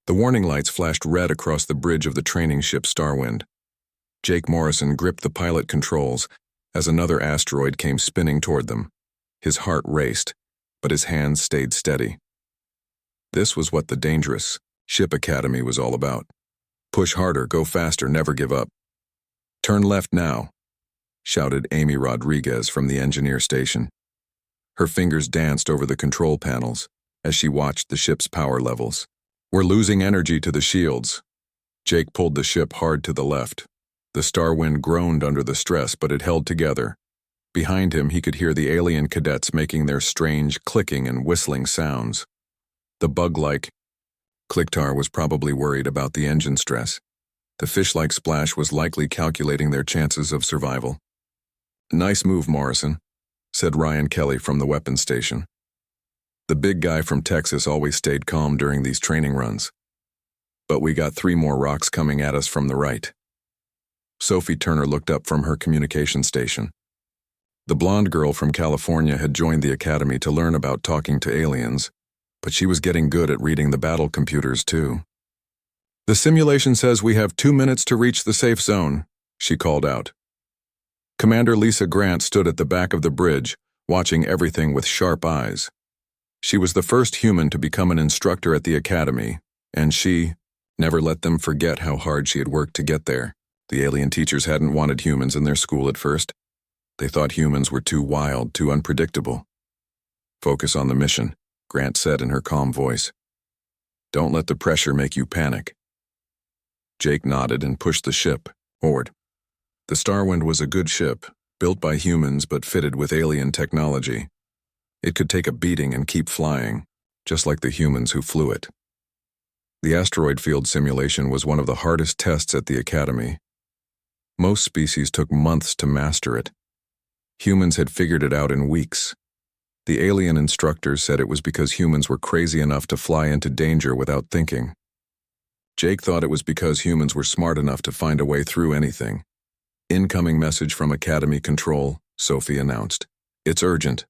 The warning lights flashed red across the bridge of the training ship Starwind. Jake Morrison gripped the pilot controls as another asteroid came spinning toward them. His heart raced, but his hands stayed steady. This was what the dangerous Ship Academy was all about. Push harder, go faster, never give up. Turn left now, shouted Amy Rodriguez from the engineer station. Her fingers danced over the control panels as she watched the ship's power levels. We're losing energy to the shields. Jake pulled the ship hard to the left. The Starwind groaned under the stress, but it held together. Behind him, he could hear the alien cadets making their strange clicking and whistling sounds. The bug-like Clicktar was probably worried about the engine stress. The fish-like Splash was likely calculating their chances of survival. Nice move, Morrison, said Ryan Kelly from the weapons station. The big guy from Texas always stayed calm during these training runs. But we got 3 more rocks coming at us from the right. Sophie Turner looked up from her communication station. The blonde girl from California had joined the academy to learn about talking to aliens, but she was getting good at reading the battle computers too. The simulation says we have 2 minutes to reach the safe zone, she called out. Commander Lisa Grant stood at the back of the bridge, watching everything with sharp eyes. She was the first human to become an instructor at the academy, and she never let them forget how hard she had worked to get there. The alien teachers hadn't wanted humans in their school at first. They thought humans were too wild, too unpredictable. Focus on the mission, Grant said in her calm voice. Don't let the pressure make you panic. Jake nodded and pushed the ship forward. The Starwind was a good ship, built by humans but fitted with alien technology. It could take a beating and keep flying, just like the humans who flew it. The asteroid field simulation was one of the hardest tests at the academy. Most species took months to master it. Humans had figured it out in weeks. The alien instructors said it was because humans were crazy enough to fly into danger without thinking. Jake thought it was because humans were smart enough to find a way through anything. Incoming message from Academy Control, Sophie announced. It's urgent.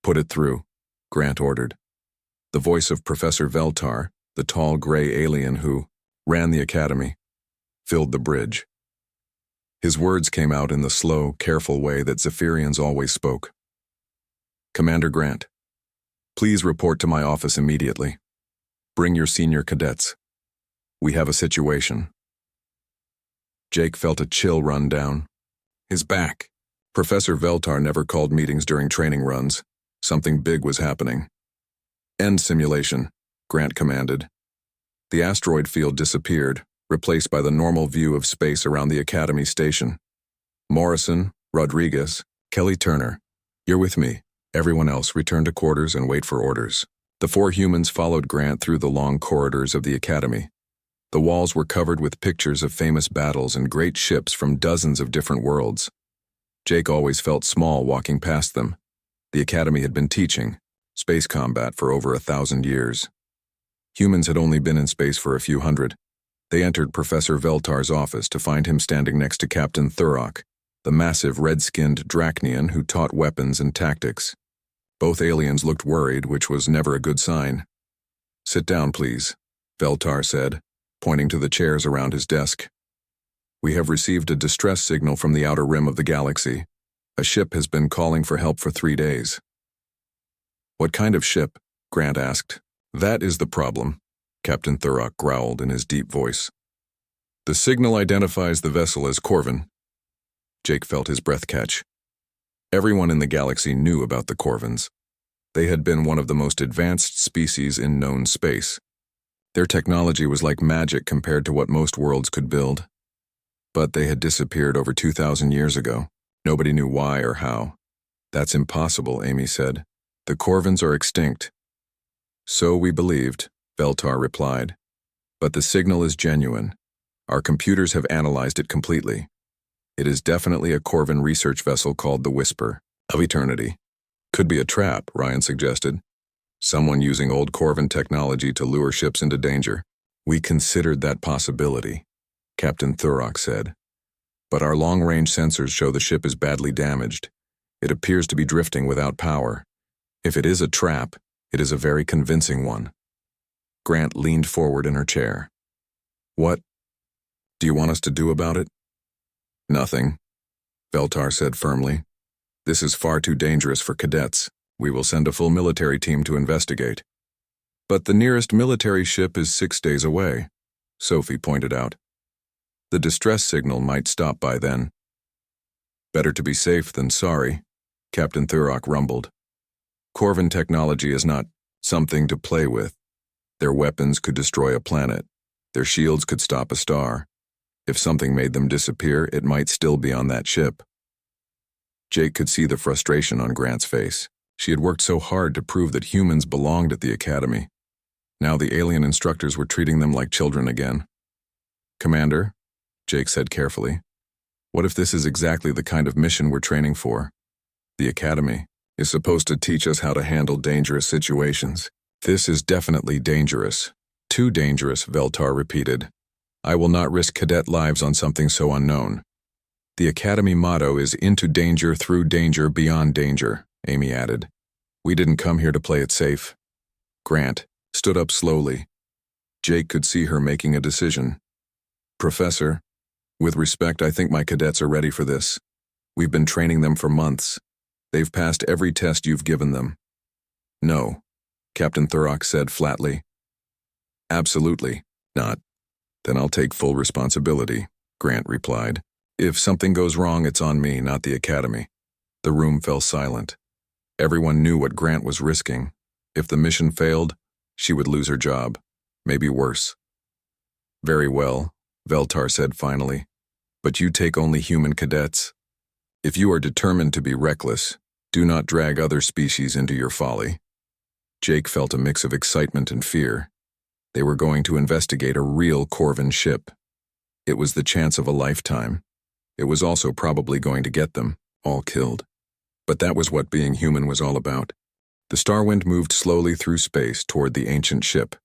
Put it through, Grant ordered. The voice of Professor Veltar, the tall gray alien who ran the academy, filled the bridge. His words came out in the slow, careful way that Zephyrians always spoke. Commander Grant, please report to my office immediately. Bring your senior cadets. We have a situation. Jake felt a chill run down his back. Professor Veltar never called meetings during training runs. Something big was happening. End simulation, Grant commanded. The asteroid field disappeared, replaced by the normal view of space around the Academy station. Morrison, Rodriguez, Kelly Turner, you're with me. Everyone else return to quarters and wait for orders. The 4 humans followed Grant through the long corridors of the Academy. The walls were covered with pictures of famous battles and great ships from dozens of different worlds. Jake always felt small walking past them. The Academy had been teaching space combat for over 1,000 years. Humans had only been in space for a few hundred. They entered Professor Veltar's office to find him standing next to Captain Thurok, the massive red-skinned Drachnian who taught weapons and tactics. Both aliens looked worried, which was never a good sign. Sit down, please, Veltar said, pointing to the chairs around his desk. We have received a distress signal from the outer rim of the galaxy. A ship has been calling for help for 3 days. What kind of ship? Grant asked. That is the problem, Captain Thurok growled in his deep voice. The signal identifies the vessel as Corvin. Jake felt his breath catch. Everyone in the galaxy knew about the Corvins. They had been one of the most advanced species in known space. Their technology was like magic compared to what most worlds could build. But they had disappeared over 2,000 years ago. Nobody knew why or how. That's impossible, Amy said. The Corvins are extinct. So we believed, Veltar replied. But the signal is genuine. Our computers have analyzed it completely. It is definitely a Corvin research vessel called the Whisper of Eternity. Could be a trap, Ryan suggested. Someone using old Corvin technology to lure ships into danger. We considered that possibility, Captain Thurok said. But our long-range sensors show the ship is badly damaged. It appears to be drifting without power. If it is a trap, it is a very convincing one. Grant leaned forward in her chair. What do you want us to do about it? Nothing, Veltar said firmly. This is far too dangerous for cadets. We will send a full military team to investigate. But the nearest military ship is 6 days away, Sophie pointed out. The distress signal might stop by then. Better to be safe than sorry, Captain Thurok rumbled. Corvin technology is not something to play with. Their weapons could destroy a planet. Their shields could stop a star. If something made them disappear, it might still be on that ship. Jake could see the frustration on Grant's face. She had worked so hard to prove that humans belonged at the academy. Now the alien instructors were treating them like children again. Commander, Jake said carefully, what if this is exactly the kind of mission we're training for? The academy is supposed to teach us how to handle dangerous situations. This is definitely dangerous. Too dangerous, Veltar repeated. I will not risk cadet lives on something so unknown. The academy motto is into danger through danger beyond danger, Amy added. We didn't come here to play it safe. Grant stood up slowly. Jake could see her making a decision. Professor, with respect, I think my cadets are ready for this. We've been training them for months. They've passed every test you've given them. No, Captain Thurok said flatly. Absolutely not. Then I'll take full responsibility, Grant replied. If something goes wrong, it's on me, not the academy. The room fell silent. Everyone knew what Grant was risking. If the mission failed, she would lose her job. Maybe worse. Very well, Veltar said finally. But you take only human cadets. If you are determined to be reckless, do not drag other species into your folly. Jake felt a mix of excitement and fear. They were going to investigate a real Corvin ship. It was the chance of a lifetime. It was also probably going to get them, all killed. But that was what being human was all about. The Starwind moved slowly through space toward the ancient ship.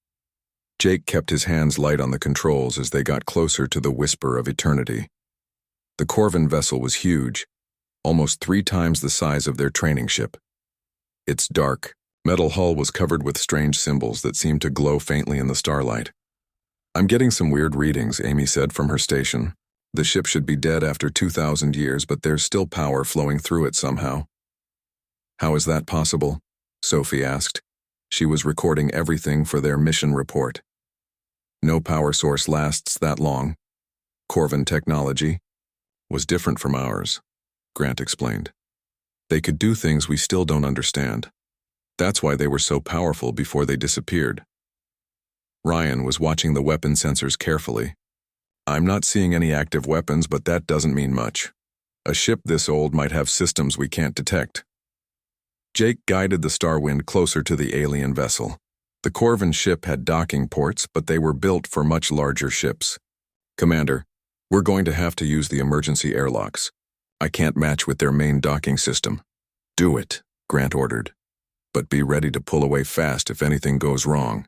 Jake kept his hands light on the controls as they got closer to the whisper of eternity. The Corvin vessel was huge, almost 3 times the size of their training ship. Its dark, metal hull was covered with strange symbols that seemed to glow faintly in the starlight. I'm getting some weird readings, Amy said from her station. The ship should be dead after 2,000 years, but there's still power flowing through it somehow. How is that possible? Sophie asked. She was recording everything for their mission report. No power source lasts that long. Corvin technology was different from ours, Grant explained. They could do things we still don't understand. That's why they were so powerful before they disappeared. Ryan was watching the weapon sensors carefully. I'm not seeing any active weapons, but that doesn't mean much. A ship this old might have systems we can't detect. Jake guided the Starwind closer to the alien vessel. The Corvin ship had docking ports, but they were built for much larger ships. Commander, we're going to have to use the emergency airlocks. I can't match with their main docking system. Do it, Grant ordered. But be ready to pull away fast if anything goes wrong.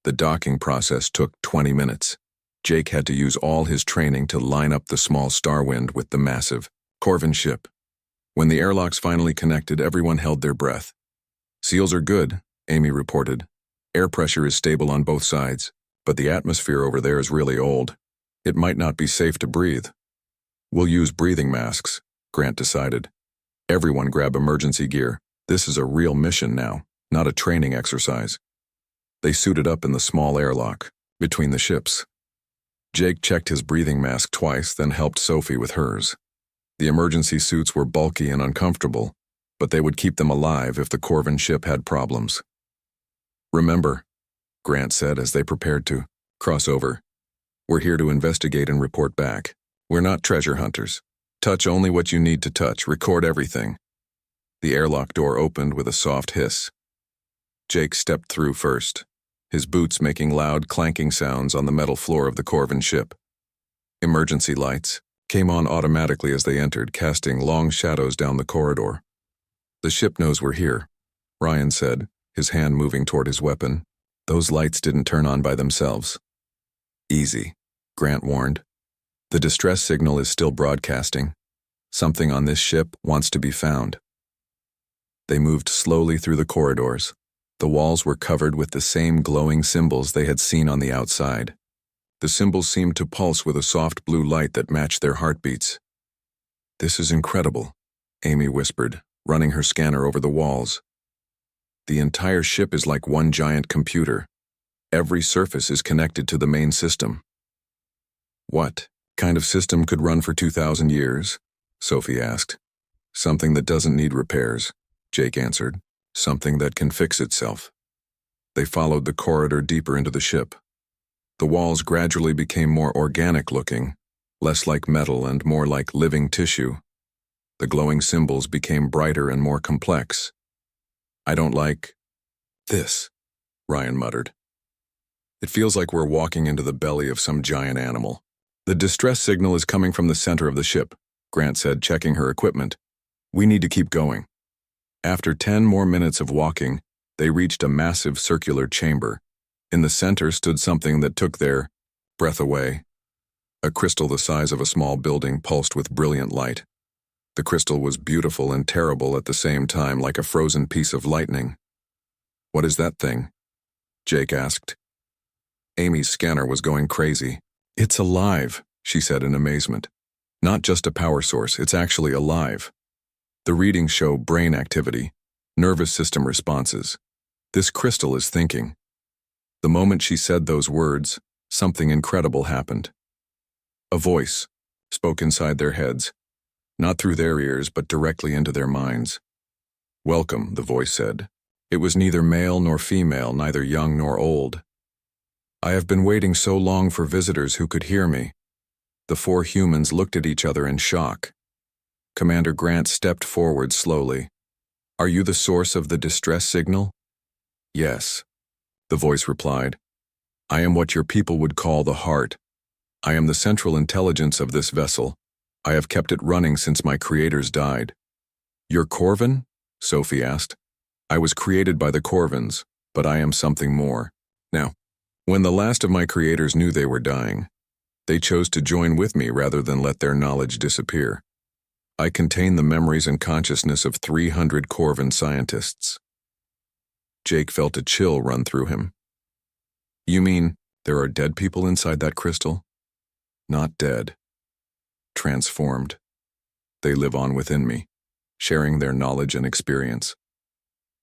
The docking process took 20 minutes. Jake had to use all his training to line up the small Starwind with the massive Corvin ship. When the airlocks finally connected, everyone held their breath. Seals are good, Amy reported. Air pressure is stable on both sides, but the atmosphere over there is really old. It might not be safe to breathe. We'll use breathing masks, Grant decided. Everyone grab emergency gear. This is a real mission now, not a training exercise. They suited up in the small airlock between the ships. Jake checked his breathing mask twice, then helped Sophie with hers. The emergency suits were bulky and uncomfortable, but they would keep them alive if the Corvin ship had problems. Remember, Grant said as they prepared to cross over, we're here to investigate and report back. We're not treasure hunters. Touch only what you need to touch, record everything. The airlock door opened with a soft hiss. Jake stepped through first, his boots making loud clanking sounds on the metal floor of the Corvin ship. Emergency lights came on automatically as they entered, casting long shadows down the corridor. The ship knows we're here, Ryan said, his hand moving toward his weapon. Those lights didn't turn on by themselves. Easy, Grant warned. The distress signal is still broadcasting. Something on this ship wants to be found. They moved slowly through the corridors. The The walls were covered with the same glowing symbols they had seen on the outside. The symbols seemed to pulse with a soft blue light that matched their heartbeats. "This is incredible," Amy whispered, running her scanner over the walls. "The entire ship is like one giant computer. Every surface is connected to the main system." "What kind of system could run for 2,000 years?" Sophie asked. "Something that doesn't need repairs," Jake answered. "Something that can fix itself." They followed the corridor deeper into the ship. The walls gradually became more organic-looking, less like metal and more like living tissue. The glowing symbols became brighter and more complex. "I don't like this," Ryan muttered. "It feels like we're walking into the belly of some giant animal." "The distress signal is coming from the center of the ship," Grant said, checking her equipment. "We need to keep going." After 10 more minutes of walking, they reached a massive circular chamber. In the center stood something that took their breath away. A crystal the size of a small building pulsed with brilliant light. The crystal was beautiful and terrible at the same time, like a frozen piece of lightning. "What is that thing?" Jake asked. Amy's scanner was going crazy. "It's alive," she said in amazement. "Not just a power source, it's actually alive. The readings show brain activity, nervous system responses. This crystal is thinking." The moment she said those words, something incredible happened. A voice spoke inside their heads, not through their ears but directly into their minds. "Welcome," the voice said. It was neither male nor female, neither young nor old. "I have been waiting so long for visitors who could hear me." The 4 humans looked at each other in shock. Commander Grant stepped forward slowly. "Are you the source of the distress signal?" "Yes," the voice replied. "I am what your people would call the heart. I am the central intelligence of this vessel. I have kept it running since my creators died." "You're Corvin?" Sophie asked. "I was created by the Corvins, but I am something more. Now, when the last of my creators knew they were dying, they chose to join with me rather than let their knowledge disappear. I contain the memories and consciousness of 300 Corvin scientists." Jake felt a chill run through him. "You mean there are dead people inside that crystal?" "Not dead. Transformed. They live on within me, sharing their knowledge and experience.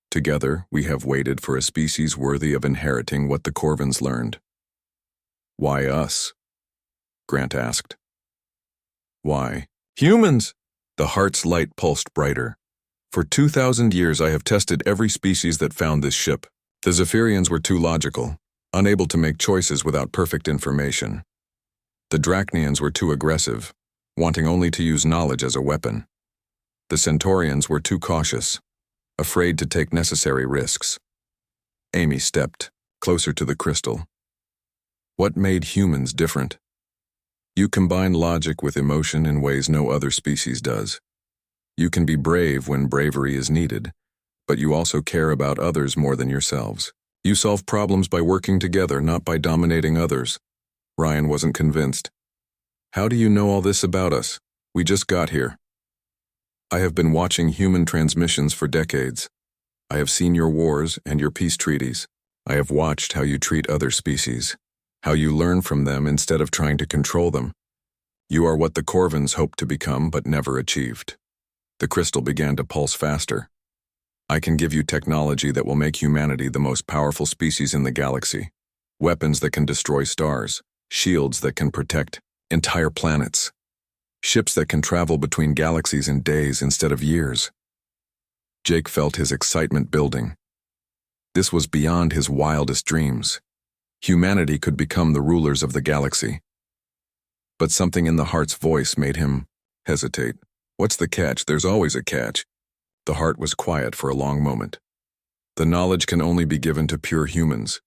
Together, we have waited for a species worthy of inheriting what the Corvins learned." "Why us?" Grant asked. "Why, humans!" The heart's light pulsed brighter. "For 2,000 years I have tested every species that found this ship. The Zephyrians were too logical, unable to make choices without perfect information. The Drachnians were too aggressive, wanting only to use knowledge as a weapon. The Centaurians were too cautious, afraid to take necessary risks." Amy stepped closer to the crystal. "What made humans different?" "You combine logic with emotion in ways no other species does. You can be brave when bravery is needed, but you also care about others more than yourselves. You solve problems by working together, not by dominating others." Ryan wasn't convinced. "How do you know all this about us? We just got here." "I have been watching human transmissions for decades. I have seen your wars and your peace treaties. I have watched how you treat other species, how you learn from them instead of trying to control them. You are what the Corvins hoped to become but never achieved." The crystal began to pulse faster. "I can give you technology that will make humanity the most powerful species in the galaxy. Weapons that can destroy stars, shields that can protect entire planets, ships that can travel between galaxies in days instead of years." Jake felt his excitement building. This was beyond his wildest dreams. Humanity could become the rulers of the galaxy. But something in the heart's voice made him hesitate. "What's the catch? There's always a catch." The heart was quiet for a long moment. "The knowledge can only be given to pure humans.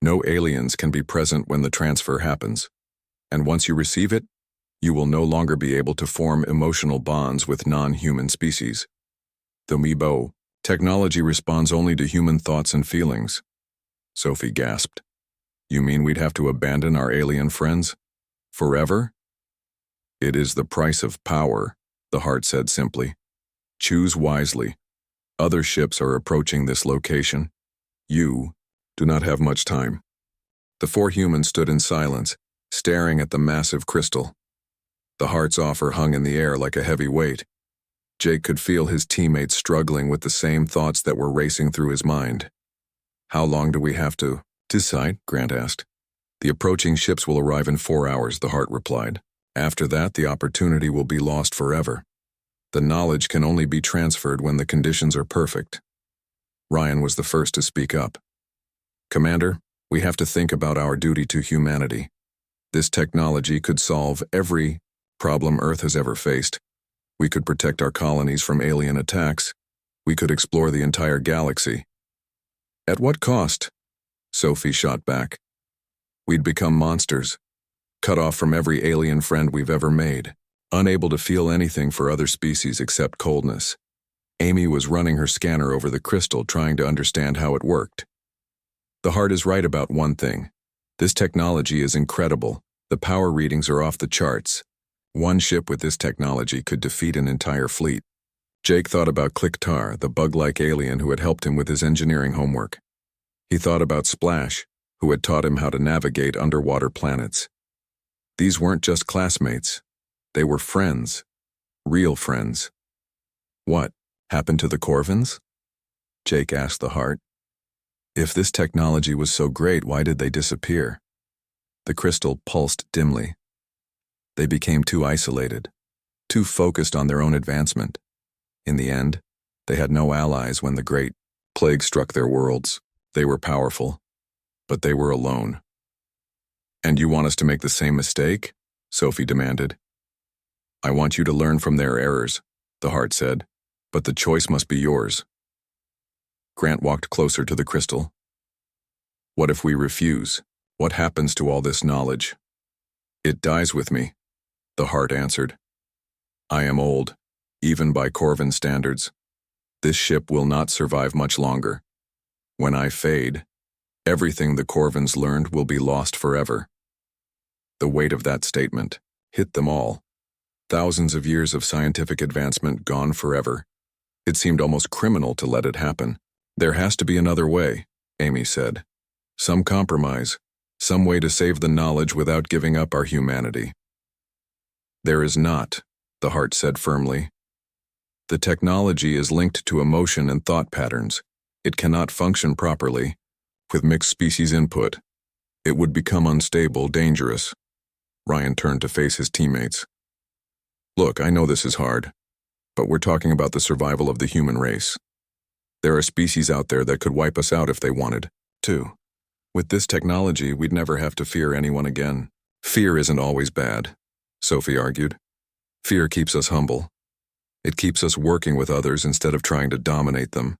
No aliens can be present when the transfer happens. And once you receive it, you will no longer be able to form emotional bonds with non-human species. The Mibo technology responds only to human thoughts and feelings." Sophie gasped. "You mean we'd have to abandon our alien friends? Forever?" "It is the price of power," the heart said simply. "Choose wisely. Other ships are approaching this location. You do not have much time. The four humans stood in silence, staring at the massive crystal. The heart's offer hung in the air like a heavy weight. Jake could feel his teammates struggling with the same thoughts that were racing through his mind. How long do we have to decide? Grant asked. The approaching ships will arrive in 4 hours, the heart replied. After that, the opportunity will be lost forever. The knowledge can only be transferred when the conditions are perfect. Ryan was the first to speak up. Commander, we have to think about our duty to humanity. This technology could solve every problem Earth has ever faced. We could protect our colonies from alien attacks. We could explore the entire galaxy. At what cost? Sophie shot back. We'd become monsters, cut off from every alien friend we've ever made, unable to feel anything for other species except coldness. Amy was running her scanner over the crystal, trying to understand how it worked. The heart is right about one thing. This technology is incredible. The power readings are off the charts. One ship with this technology could defeat an entire fleet. Jake thought about Clicktar, the bug-like alien who had helped him with his engineering homework. He thought about Splash, who had taught him how to navigate underwater planets. These weren't just classmates. They were friends. Real friends. What happened to the Corvins? Jake asked the heart. If this technology was so great, why did they disappear? The crystal pulsed dimly. They became too isolated, too focused on their own advancement. In the end, they had no allies when the great plague struck their worlds. They were powerful, but they were alone. And you want us to make the same mistake? Sophie demanded. I want you to learn from their errors, the heart said, but the choice must be yours. Grant walked closer to the crystal. What if we refuse? What happens to all this knowledge? It dies with me, the heart answered. I am old, even by Corvin standards. This ship will not survive much longer. When I fade, everything the Corvins learned will be lost forever. The weight of that statement hit them all. Thousands of years of scientific advancement gone forever. It seemed almost criminal to let it happen. There has to be another way, Amy said. Some compromise, some way to save the knowledge without giving up our humanity. There is not, the heart said firmly. The technology is linked to emotion and thought patterns. It cannot function properly. With mixed species input, it would become unstable, dangerous. Ryan turned to face his teammates. Look, I know this is hard, but we're talking about the survival of the human race. There are species out there that could wipe us out if they wanted to. With this technology, we'd never have to fear anyone again. Fear isn't always bad, Sophie argued. Fear keeps us humble. It keeps us working with others instead of trying to dominate them.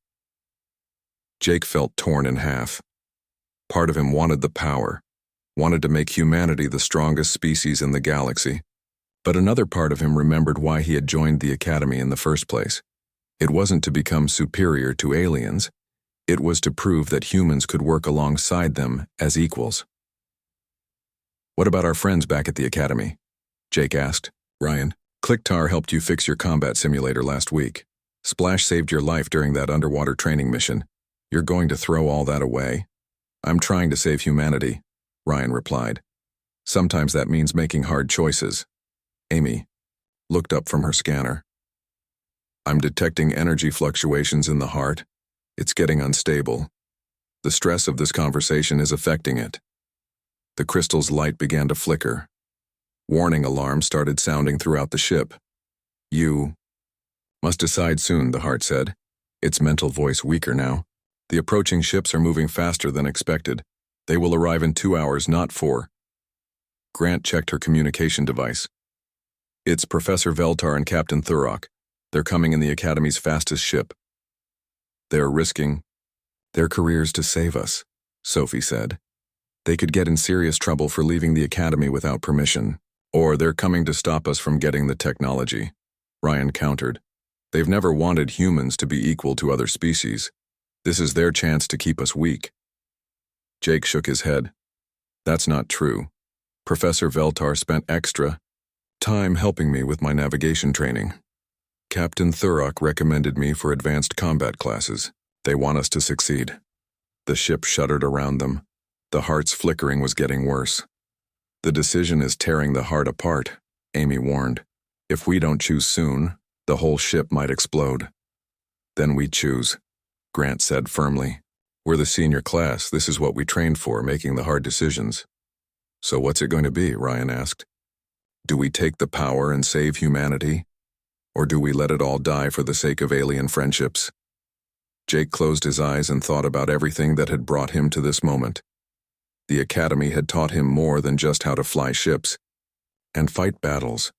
Jake felt torn in half. Part of him wanted the power, wanted to make humanity the strongest species in the galaxy. But another part of him remembered why he had joined the Academy in the first place. It wasn't to become superior to aliens. It was to prove that humans could work alongside them as equals. What about our friends back at the Academy? Jake asked. Ryan, Clicktar helped you fix your combat simulator last week. Splash saved your life during that underwater training mission. You're going to throw all that away? I'm trying to save humanity, Ryan replied. Sometimes that means making hard choices. Amy looked up from her scanner. I'm detecting energy fluctuations in the heart. It's getting unstable. The stress of this conversation is affecting it. The crystal's light began to flicker. Warning alarms started sounding throughout the ship. You must decide soon, the heart said, its mental voice weaker now. The approaching ships are moving faster than expected. They will arrive in 2 hours, not 4. Grant checked her communication device. It's Professor Veltar and Captain Thurok. They're coming in the Academy's fastest ship. They're risking their careers to save us, Sophie said. They could get in serious trouble for leaving the Academy without permission. Or they're coming to stop us from getting the technology, Ryan countered. They've never wanted humans to be equal to other species. This is their chance to keep us weak. Jake shook his head. That's not true. Professor Veltar spent extra time helping me with my navigation training. Captain Thurok recommended me for advanced combat classes. They want us to succeed. The ship shuddered around them. The heart's flickering was getting worse. The decision is tearing the heart apart, Amy warned. If we don't choose soon, the whole ship might explode. Then we choose, Grant said firmly. We're the senior class. This is what we trained for, making the hard decisions. So what's it going to be? Ryan asked. Do we take the power and save humanity? Or do we let it all die for the sake of alien friendships? Jake closed his eyes and thought about everything that had brought him to this moment. The Academy had taught him more than just how to fly ships and fight battles.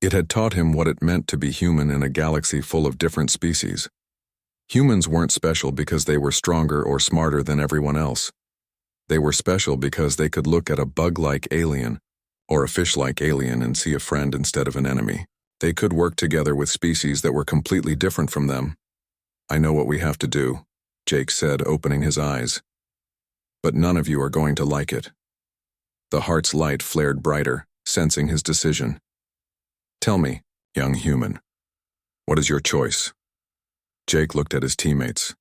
It had taught him what it meant to be human in a galaxy full of different species. Humans weren't special because they were stronger or smarter than everyone else. They were special because they could look at a bug-like alien or a fish-like alien and see a friend instead of an enemy. They could work together with species that were completely different from them. I know what we have to do, Jake said, opening his eyes. But none of you are going to like it. The heart's light flared brighter, sensing his decision. Tell me, young human, what is your choice? Jake looked at his teammates,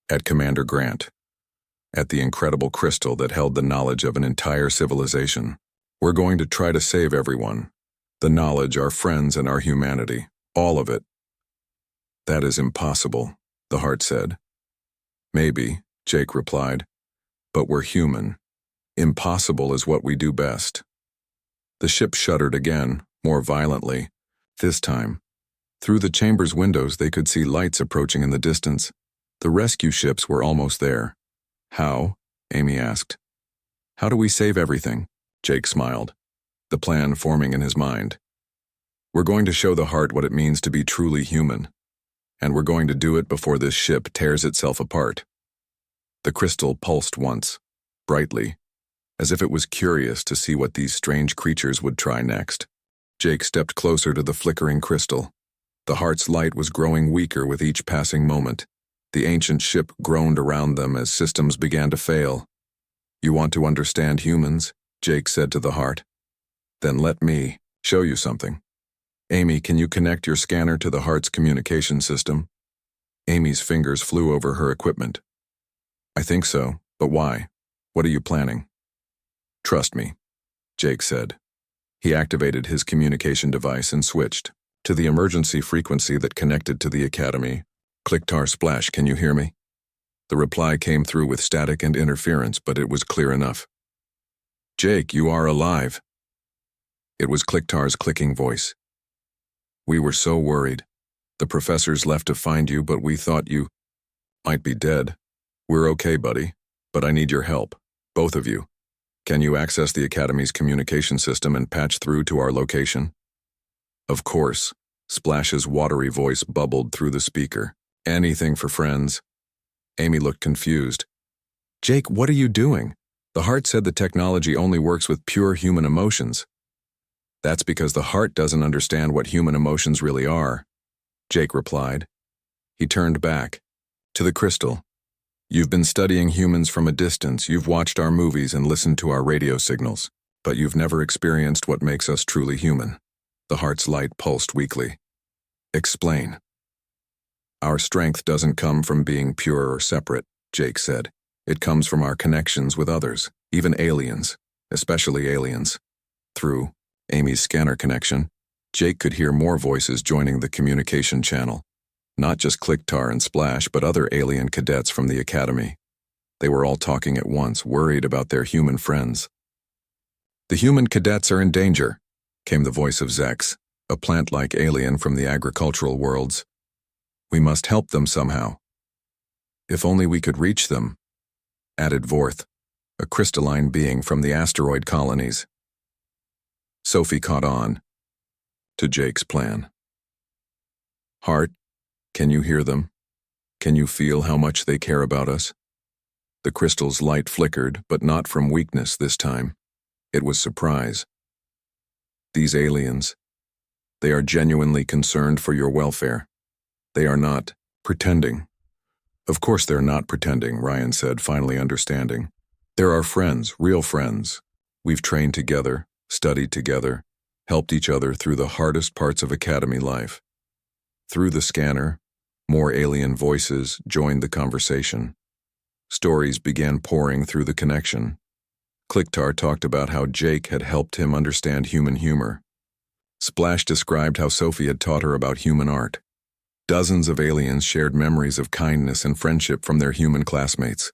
at Commander Grant, at the incredible crystal that held the knowledge of an entire civilization. We're going to try to save everyone. The knowledge, our friends, and our humanity. All of it. That is impossible, the heart said. Maybe, Jake replied, but we're human. Impossible is what we do best. The ship shuddered again, more violently. This time, through the chamber's windows they could see lights approaching in the distance. The rescue ships were almost there. How? Amy asked. How do we save everything? Jake smiled, the plan forming in his mind. We're going to show the heart what it means to be truly human, and we're going to do it before this ship tears itself apart. The crystal pulsed once, brightly, as if it was curious to see what these strange creatures would try next. Jake stepped closer to the flickering crystal. The heart's light was growing weaker with each passing moment. The ancient ship groaned around them as systems began to fail. You want to understand humans? Jake said to the heart. Then let me show you something. Amy, can you connect your scanner to the heart's communication system? Amy's fingers flew over her equipment. I think so, but why? What are you planning? Trust me, Jake said. He activated his communication device and switched to the emergency frequency that connected to the Academy. Clicktar splash, can you hear me? The reply came through with static and interference, but it was clear enough. Jake, you are alive. It was Clicktar's clicking voice. We were so worried. The professors left to find you, but we thought you might be dead. We're okay, buddy, but I need your help, both of you. Can you access the Academy's communication system and patch through to our location? Of course, Splash's watery voice bubbled through the speaker. Anything for friends. Amy looked confused. Jake, what are you doing? The heart said the technology only works with pure human emotions. That's because the heart doesn't understand what human emotions really are, Jake replied. He turned back to the crystal. You've been studying humans from a distance, you've watched our movies and listened to our radio signals, but you've never experienced what makes us truly human. The heart's light pulsed weakly. Explain. Our strength doesn't come from being pure or separate, Jake said. It comes from our connections with others, even aliens, especially aliens. Through Amy's scanner connection, Jake could hear more voices joining the communication channel. Not just Clicktar and Splash, but other alien cadets from the Academy. They were all talking at once, worried about their human friends. The human cadets are in danger, came the voice of Zex, a plant-like alien from the agricultural worlds. We must help them somehow. If only we could reach them, added Vorth, a crystalline being from the asteroid colonies. Sophie caught on to Jake's plan. Heart, can you hear them? Can you feel how much they care about us? The crystal's light flickered, but not from weakness this time. It was surprise. These aliens, they are genuinely concerned for your welfare. They are not pretending. Of course they're not pretending, Ryan said, finally understanding. They're our friends, real friends. We've trained together, studied together, helped each other through the hardest parts of Academy life. Through the scanner, more alien voices joined the conversation. Stories began pouring through the connection. Clicktar talked about how Jake had helped him understand human humor. Splash described how Sophie had taught her about human art. Dozens of aliens shared memories of kindness and friendship from their human classmates.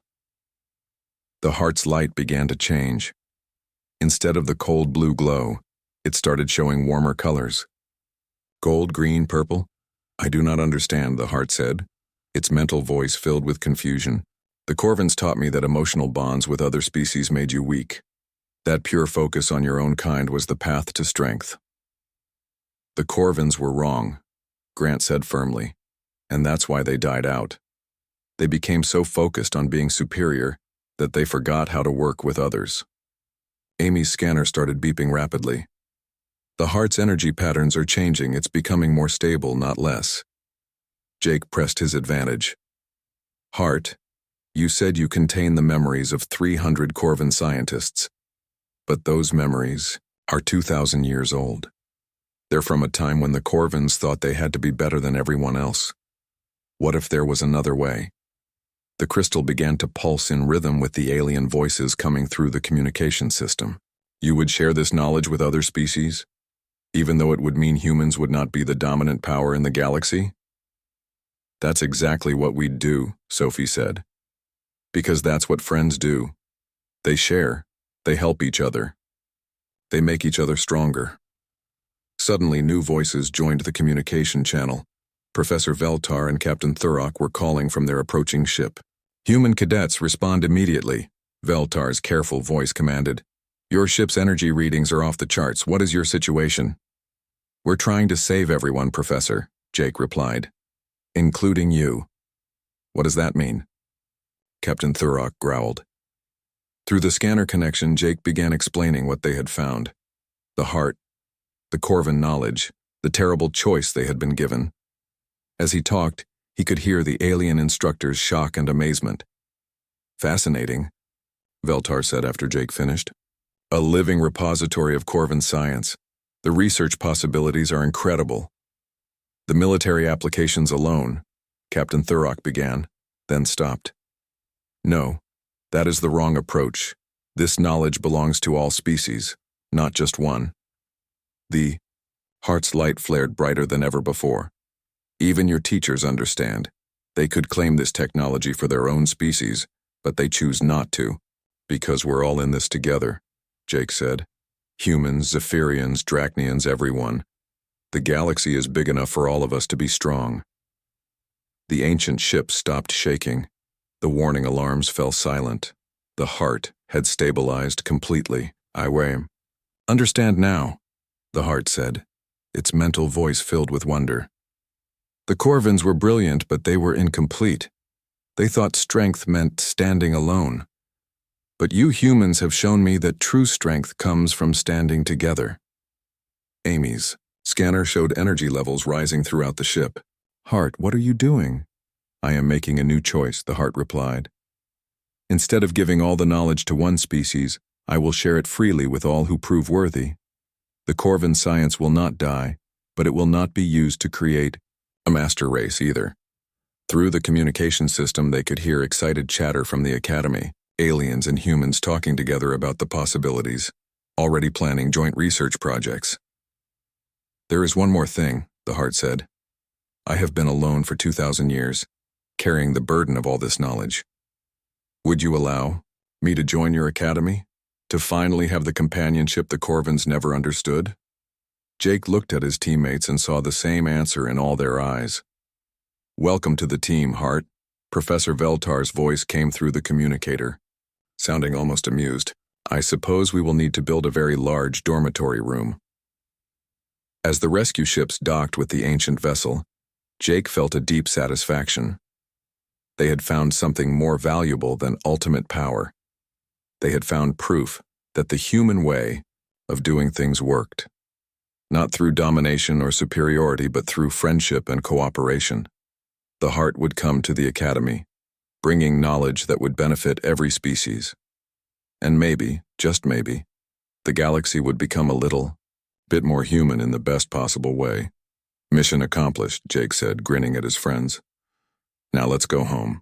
The heart's light began to change. Instead of the cold blue glow, it started showing warmer colors. Gold, green, purple? I do not understand, the heart said, its mental voice filled with confusion. The Corvins taught me that emotional bonds with other species made you weak. That pure focus on your own kind was the path to strength. The Corvins were wrong, Grant said firmly, and that's why they died out. They became so focused on being superior that they forgot how to work with others. Amy's scanner started beeping rapidly. The heart's energy patterns are changing. It's becoming more stable, not less. Jake pressed his advantage. Heart, you said you contain the memories of 300 Corvin scientists. But those memories are 2,000 years old. They're from a time when the Corvins thought they had to be better than everyone else. What if there was another way? The crystal began to pulse in rhythm with the alien voices coming through the communication system. You would share this knowledge with other species? Even though it would mean humans would not be the dominant power in the galaxy? That's exactly what we'd do, Sophie said. Because that's what friends do. They share, they help each other. They make each other stronger. Suddenly, new voices joined the communication channel. Professor Veltar and Captain Thurok were calling from their approaching ship. Human cadets, respond immediately, Veltar's careful voice commanded. Your ship's energy readings are off the charts. What is your situation? We're trying to save everyone, Professor, Jake replied. Including you. What does that mean? Captain Thurok growled. Through the scanner connection, Jake began explaining what they had found. The heart, the Corvin knowledge, the terrible choice they had been given. As he talked, he could hear the alien instructor's shock and amazement. Fascinating, Veltar said after Jake finished. A living repository of Corvin science. The research possibilities are incredible. The military applications alone, Captain Thurok began, then stopped. No, that is the wrong approach. This knowledge belongs to all species, not just one. The heart's light flared brighter than ever before. Even your teachers understand. They could claim this technology for their own species, but they choose not to. Because we're all in this together, Jake said. Humans, Zephyrians, Drachnians, everyone. The galaxy is big enough for all of us to be strong. The ancient ship stopped shaking. The warning alarms fell silent. The heart had stabilized completely. Understand now, the heart said, its mental voice filled with wonder. The Corvins were brilliant, but they were incomplete. They thought strength meant standing alone. But you humans have shown me that true strength comes from standing together. Amy's scanner showed energy levels rising throughout the ship. Heart, what are you doing? I am making a new choice, the heart replied. Instead of giving all the knowledge to one species, I will share it freely with all who prove worthy. The Corvin science will not die, but it will not be used to create a master race either. Through the communication system, they could hear excited chatter from the academy, aliens and humans talking together about the possibilities, already planning joint research projects. There is one more thing, the heart said. I have been alone for 2,000 years, carrying the burden of all this knowledge. Would you allow me to join your academy? To finally have the companionship the Corvins never understood? Jake looked at his teammates and saw the same answer in all their eyes. Welcome to the team, Hart. Professor Veltar's voice came through the communicator, sounding almost amused. I suppose we will need to build a very large dormitory room. As the rescue ships docked with the ancient vessel, Jake felt a deep satisfaction. They had found something more valuable than ultimate power. They had found proof that the human way of doing things worked. Not through domination or superiority, but through friendship and cooperation. The heart would come to the academy, bringing knowledge that would benefit every species. And maybe, just maybe, the galaxy would become a little bit more human in the best possible way. Mission accomplished, Jake said, grinning at his friends. Now let's go home.